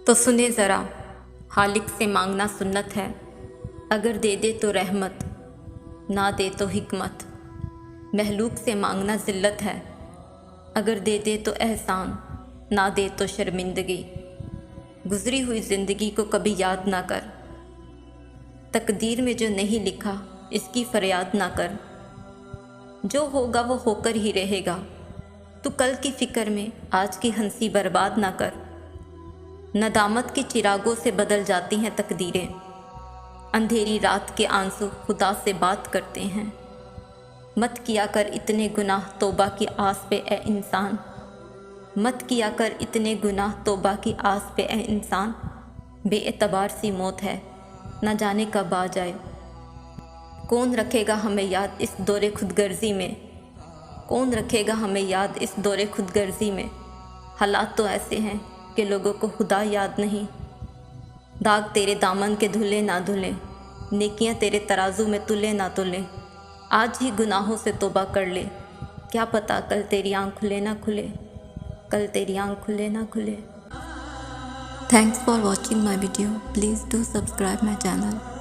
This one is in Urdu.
تو سنے ذرا، خالق سے مانگنا سنت ہے، اگر دے دے تو رحمت، نہ دے تو حکمت۔ مخلوق سے مانگنا ذلت ہے، اگر دے دے تو احسان، نہ دے تو شرمندگی۔ گزری ہوئی زندگی کو کبھی یاد نہ کر، تقدیر میں جو نہیں لکھا اس کی فریاد نہ کر۔ جو ہوگا وہ ہو کر ہی رہے گا، تو کل کی فکر میں آج کی ہنسی برباد نہ کر۔ ندامت کے چراغوں سے بدل جاتی ہیں تقدیریں، اندھیری رات کے آنسو خدا سے بات کرتے ہیں۔ مت کیا کر اتنے گناہ توبہ کی آس پہ اے انسان، مت کیا کر اتنے گناہ توبہ کی آس پہ اے انسان۔ بے اعتبار سی موت ہے، نہ جانے کب آ جائے۔ کون رکھے گا ہمیں یاد اس دور خود غرضی میں، کون رکھے گا ہمیں یاد اس دور خود غرضی میں۔ حالات تو ایسے ہیں کہ لوگوں کو خدا یاد نہیں۔ داغ تیرے دامن کے دھلے نہ دھلیں، نیکیاں تیرے ترازو میں تلے نہ تلیں۔ آج ہی گناہوں سے توبہ کر لے، کیا پتہ کل تیری آنکھ کھلے نہ کھلے، کل تیری آنکھ کھلے نہ کھلے۔ Thanks for watching my video. Please do subscribe my channel.